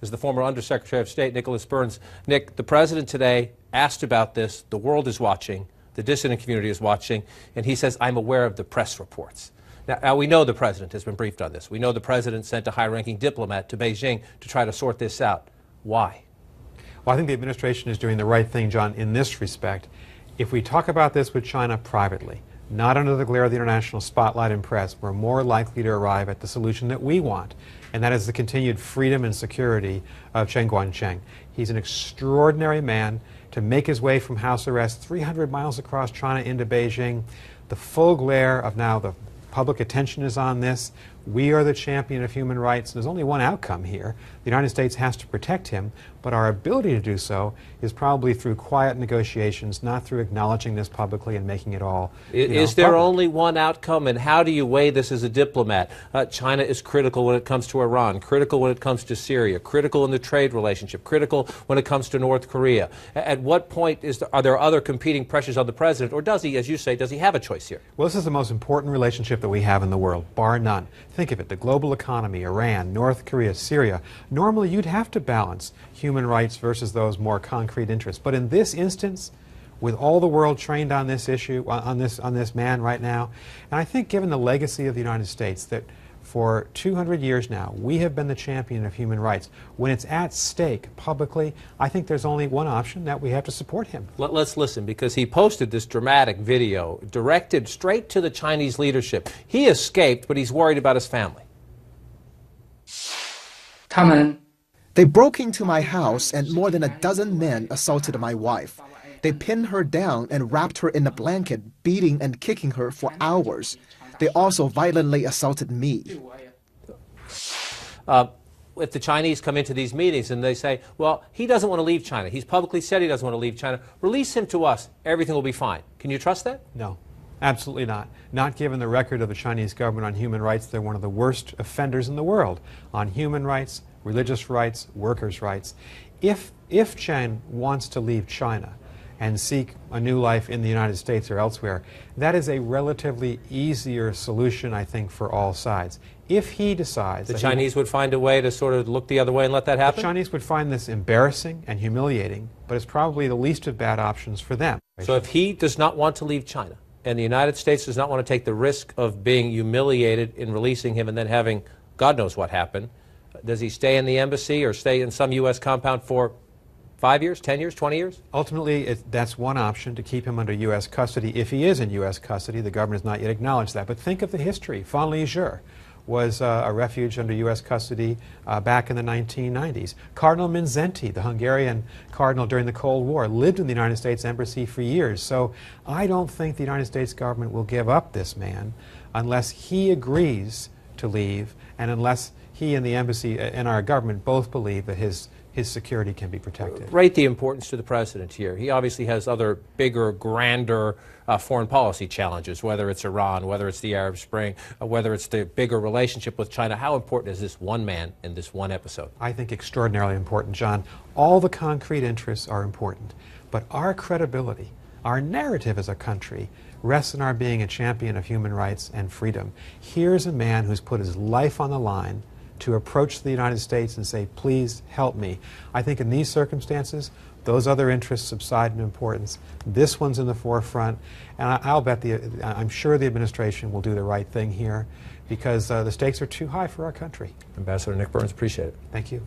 is the former Undersecretary of State, Nicholas Burns. Nick, the president today asked about this. The world is watching. The dissident community is watching. And he says, I'm aware of the press reports. Now, we know the president has been briefed on this. We know the president sent a high-ranking diplomat to Beijing to try to sort this out. Why? Well, I think the administration is doing the right thing, John, in this respect. If we talk about this with China privately, not under the glare of the international spotlight and press, we're more likely to arrive at the solution that we want, and that is the continued freedom and security of Chen Guangcheng. He's an extraordinary man to make his way from house arrest 300 miles across China into Beijing. The full glare of now the public attention is on this. We are the champion of human rights. There's only one outcome here. The United States has to protect him, but our ability to do so is probably through quiet negotiations, not through acknowledging this publicly and making it all Is there only one outcome, and how do you weigh this as a diplomat? China is critical when it comes to Iran, critical when it comes to Syria, critical in the trade relationship, critical when it comes to North Korea. At what point are there other competing pressures on the president, or does he, as you say, does he have a choice here? Well, this is the most important relationship that we have in the world, bar none. Think of it, the global economy, Iran, North Korea, Syria. Normally, you'd have to balance human rights versus those more concrete interests. But in this instance, with all the world trained on this issue, on this man right now, and I think given the legacy of the United States, that for 200 years now, we have been the champion of human rights. When it's at stake publicly, I think there's only one option, that we have to support him. Let's listen, because he posted this dramatic video directed straight to the Chinese leadership. He escaped, but he's worried about his family. They broke into my house and more than a dozen men assaulted my wife. They pinned her down and wrapped her in a blanket, beating and kicking her for hours. They also violently assaulted me. If the Chinese come into these meetings and they say, well, he doesn't want to leave China. He's publicly said he doesn't want to leave China. Release him to us. Everything will be fine. Can you trust that? No. Absolutely not. Not given the record of the Chinese government on human rights. They're one of the worst offenders in the world on human rights, religious rights, workers' rights. If Chen wants to leave China and seek a new life in the United States or elsewhere, that is a relatively easier solution, I think, for all sides. If he decides... The Chinese would find a way to sort of look the other way and let that happen? The Chinese would find this embarrassing and humiliating, but it's probably the least of bad options for them. So if he does not want to leave China, and the United States does not want to take the risk of being humiliated in releasing him and then having God knows what happen, does he stay in the embassy or stay in some U.S. compound for 5 years, 10 years, 20 years? Ultimately, that's one option, to keep him under U.S. custody. If he is in U.S. custody, the government has not yet acknowledged that. But think of the history. Fan Lizhi was a refuge under U.S. custody back in the 1990s. Cardinal Mindszenty, the Hungarian cardinal during the Cold War, lived in the United States Embassy for years. So I don't think the United States government will give up this man unless he agrees to leave and unless he and the embassy and our government both believe that his security can be protected. Rate the importance to the president here. He obviously has other bigger, grander foreign policy challenges, whether it's Iran, whether it's the Arab Spring, whether it's the bigger relationship with China. How important is this one man in this one episode? I think extraordinarily important, John. All the concrete interests are important, but our credibility, our narrative as a country, rests in our being a champion of human rights and freedom. Here's a man who's put his life on the line to approach the United States and say, please help me. I think in these circumstances, those other interests subside in importance. This one's in the forefront, and I'm sure the administration will do the right thing here, because the stakes are too high for our country. Ambassador Nick Burns, appreciate it. Thank you.